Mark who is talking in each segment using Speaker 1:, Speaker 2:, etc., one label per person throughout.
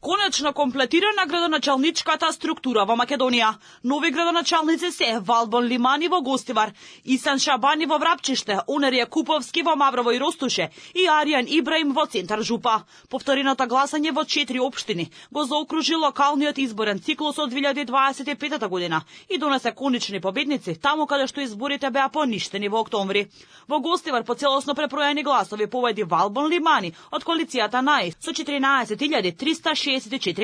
Speaker 1: Конечно комплетирана градоначалничката структура во Македонија. Нови градоначалници се Валбон Лимани во Гостивар, Исан Шабани во Врапчиште, Онер Јакуповски во Маврово и Ростуше и Аријан Ибраим во Центар Жупа. Повтореното гласање во 4 општини го заокружи локалниот изборен циклус од 2025 година и донесе конечни победници таму каде што изборите беа поништени во октомври. Во Гостивар по целосно преброени гласови победи Валбон Лимани од коалицијата НАИ со 14.364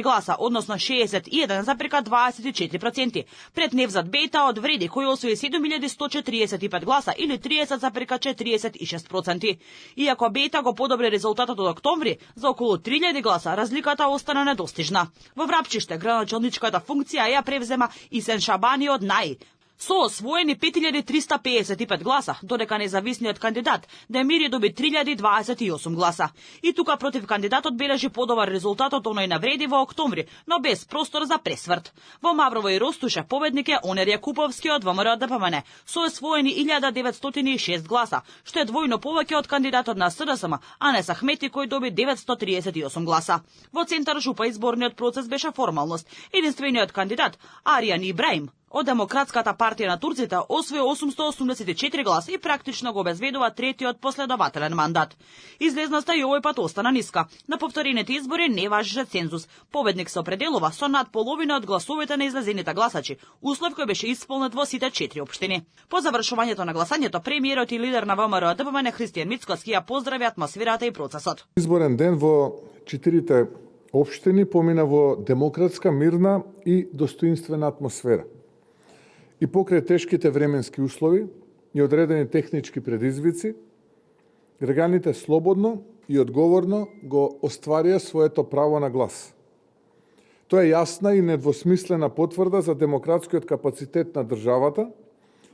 Speaker 1: гласа, односно 61,24%, пред Невзат Бејта од Вреди кој освои 7.145 гласа или 30,46%. Иако Бејта го подобри резултатот од октомври за околу 3.000 гласа, разликата остана недостижна. Во Врапчиште градоначалничката функција ја превзема Исен Шабани од НАИ со освоени 5.355 гласа, додека независниот кандидат Демири доби 3.028 гласа. И тука против кандидатот бележи подобар резултат од оној на Вреди во октомври, но без простор за пресврт. Во Маврово и Ростуше победник е Онер Јакуповски од ВМРО ДПМН со освоени 1.906 гласа, што е двојно повеќе од кандидатот на СДСМ, Анес Ахмети кој доби 938 гласа. Во Центар Жупа изборниот процес беше формалност. Единствениот кандидат Аријан Ибраим од Демократската партија на турците освои 884 гласа и практично го обезведува третиот последователен мандат. Излезноста и овој пат остана ниска. На повторените избори не важеше цензус. Победник се определува со над половина од гласовите на излезените гласачи, услов кој беше исполнет во сите 4 општини. По завршувањето на гласањето, премиерот и лидер на ВМРО ДПМН Христијан Мицкоски ја поздрави атмосферата и процесот.
Speaker 2: Изборен ден во 4 општини помина во демократска, мирна и достоинствена атмосфера. И покрај тешките временски услови и одредени технички предизвици, граѓаните слободно и одговорно го остварија своето право на глас. Тоа е јасна и недвосмислена потврда за демократскиот капацитет на државата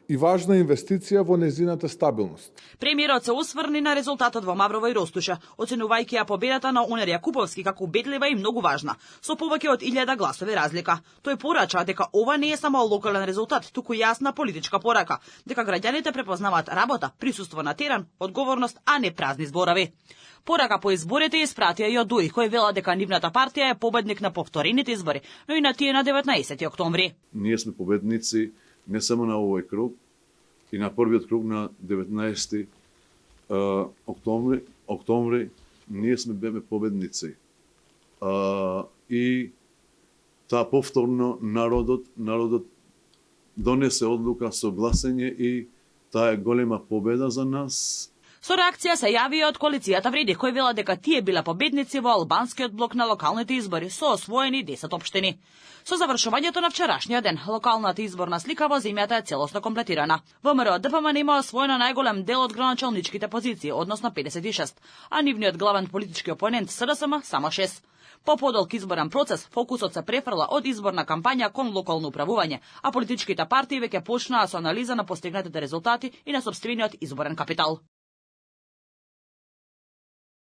Speaker 2: и важна инвестиција во незината стабилност.
Speaker 1: Премиерот се осврни на резултатот во Маврово и Ростуше, оценувајќи ја победата на Онер Јакуповски како убедлива и многу важна, со повеќе од 1000 гласови разлика. Тој порача дека ова не е само локален резултат, туку јасна политичка порака, дека граѓаните препознаваат работа, присуство на терен, одговорност, а не празни зборови. Порака по изборите испратија и од ДУИ, кој вела дека нивната партија е победник на повторените избори, но и на тие на 19 октомври.
Speaker 3: Ние сме победници не само на овој круг, и на првиот круг на 19 октомври ние сме беме победници. И таа повторно народот донесе одлука со гласење и таа е голема победа за нас.
Speaker 1: Со реакција се јави од коалицијата Вреди, кој вела дека тие биле победници во албанскиот блок на локалните избори со освоени 10 општини. Со завршувањето на вчерашниот ден, локалната изборна слика во земјата е целосно комплетирана. ВМРО ДПМН има освоено најголем дел од градоначалничките позиции, односно 56, а нивниот главен политички опонент СДСМ само 6. По подолг изборен процес, фокусот се префрла од изборна кампања кон локално управување, а политичките партии веќе почнаа со анализа на постигнатите резултати и на сопствениот изборен капитал.